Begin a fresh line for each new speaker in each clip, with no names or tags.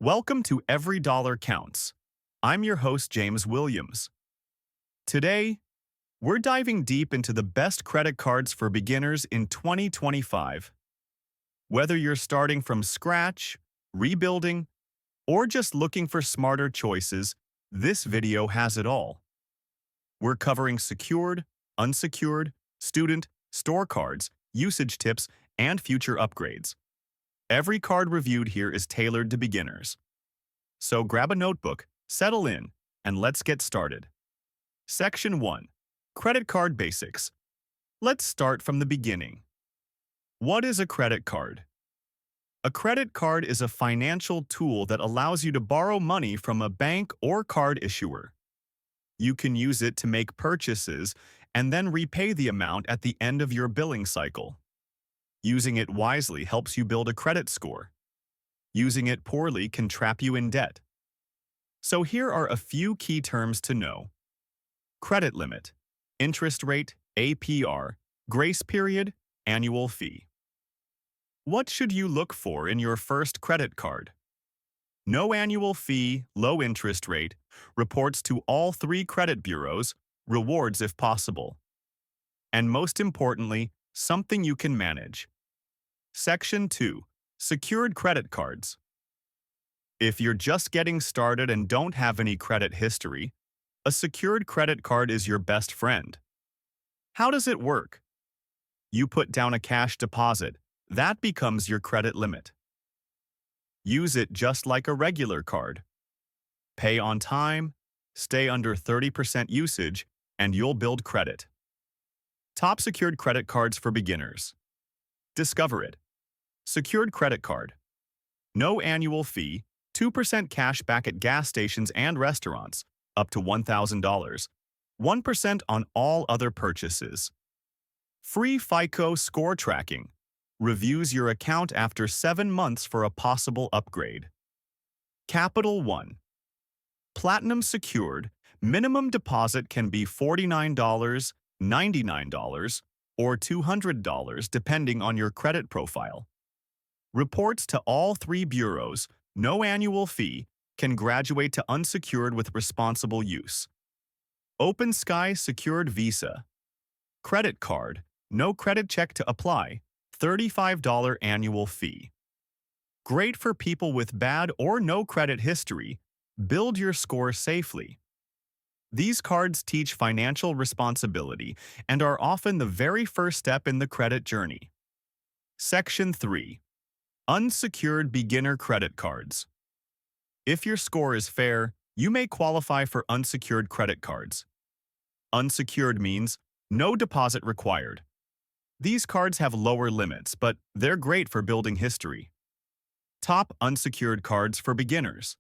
Welcome to Every Dollar Counts. I'm your host, James Williams. Today, we're diving deep into the best credit cards for beginners in 2025. Whether you're starting from scratch, rebuilding, or just looking for smarter choices, this video has it all. We're covering secured, unsecured, student, store cards, usage tips, and future upgrades. Every card reviewed here is tailored to beginners. So grab a notebook, settle in, and let's get started. Section 1. Credit Card Basics. Let's start from the beginning. What is a credit card? A credit card is a financial tool that allows you to borrow money from a bank or card issuer. You can use it to make purchases and then repay the amount at the end of your billing cycle. Using it wisely helps you build a credit score. Using it poorly can trap you in debt. So here are a few key terms to know. Credit limit, interest rate, APR, grace period, annual fee. What should you look for in your first credit card? No annual fee, low interest rate, reports to all 3 credit bureaus, rewards if possible. And most importantly, something you can manage. Section 2. Secured credit cards. If you're just getting started and don't have any credit history, a secured credit card is your best friend. How does it work? You put down a cash deposit. That becomes your credit limit. Use it just like a regular card. Pay on time, stay under 30% usage, and you'll build credit. Top secured credit cards for beginners. Discover it. Secured credit card. No annual fee, 2% cash back at gas stations and restaurants, up to $1,000, 1% on all other purchases. Free FICO score tracking. Reviews your account after 7 months for a possible upgrade. Capital One. Platinum secured, minimum deposit can be $49, $99, or $200 depending on your credit profile. Reports to all 3 bureaus, no annual fee, can graduate to unsecured with responsible use. Open Sky Secured Visa. Credit card, no credit check to apply, $35 annual fee. Great for people with bad or no credit history. Build your score safely. These cards teach financial responsibility and are often the very first step in the credit journey. Section 3. Unsecured beginner credit cards. If your score is fair, you may qualify for unsecured credit cards. Unsecured means no deposit required. These cards have lower limits, but they're great for building history. Top unsecured cards for beginners.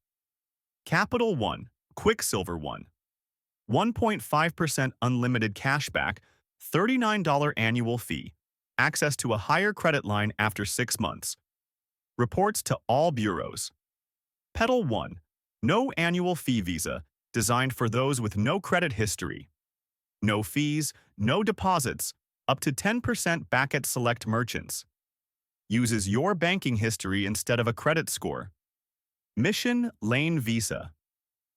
Capital One, Quicksilver One. 1.5% unlimited cashback, $39 annual fee, access to a higher credit line after 6 months. Reports to all bureaus. Petal One, no annual fee visa, designed for those with no credit history. No fees, no deposits, up to 10% back at select merchants. Uses your banking history instead of a credit score. Mission Lane Visa.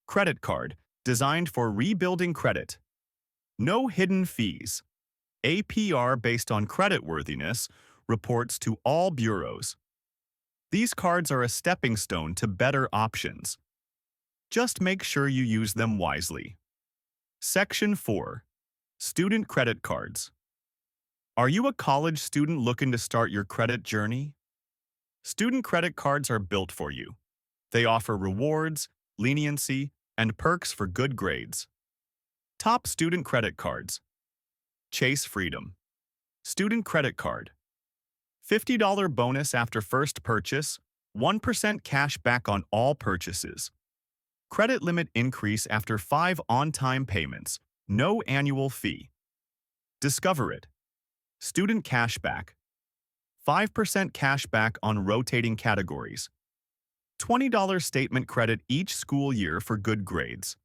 Credit card, designed for rebuilding credit. No hidden fees. APR based on creditworthiness, reports to all bureaus. These cards are a stepping stone to better options. Just make sure you use them wisely. Section 4. Student credit cards. Are you a college student looking to start your credit journey? Student credit cards are built for you. They offer rewards, leniency, and perks for good grades. Top student credit cards. Chase Freedom. Student credit card. $50 bonus after first purchase, 1% cash back on all purchases. Credit limit increase after 5 on-time payments, no annual fee. Discover it. Student cashback. 5% cash back on rotating categories. $20 statement credit each school year for good grades.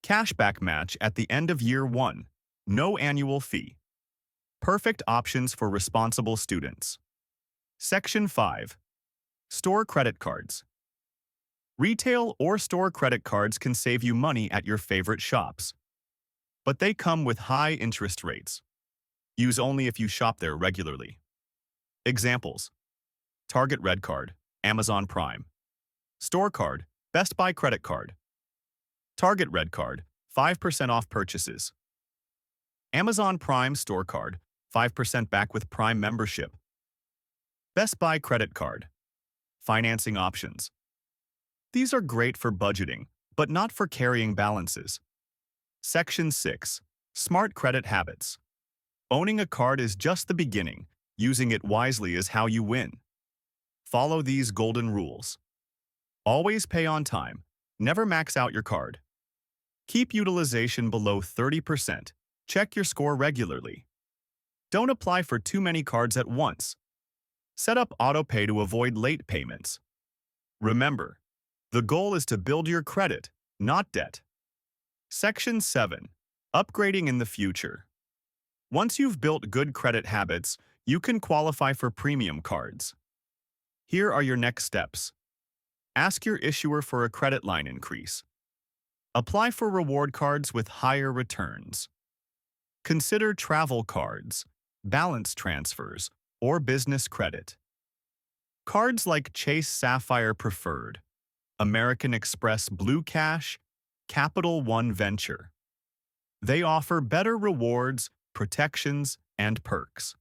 Cashback match at the end of year 1, no annual fee. Perfect options for responsible students. Section 5. Store credit cards. Retail or store credit cards can save you money at your favorite shops, but they come with high interest rates. Use only if you shop there regularly. Examples: Target Red Card, Amazon Prime. Store Card, Best Buy Credit Card. Target Red Card, 5% off purchases. Amazon Prime Store Card, 5% back with Prime membership. Best Buy Credit Card. Financing options. These are great for budgeting, but not for carrying balances. Section 6. Smart Credit Habits. Owning a card is just the beginning. Using it wisely is how you win. Follow these golden rules. Always pay on time. Never max out your card. Keep utilization below 30%. Check your score regularly. Don't apply for too many cards at once. Set up autopay to avoid late payments. Remember, the goal is to build your credit, not debt. Section 7. Upgrading in the future. Once you've built good credit habits, you can qualify for premium cards. Here are your next steps. Ask your issuer for a credit line increase. Apply for reward cards with higher returns. Consider travel cards, balance transfers, or business credit. Cards like Chase Sapphire Preferred, American Express Blue Cash, Capital One Venture. They offer better rewards, protections, and perks.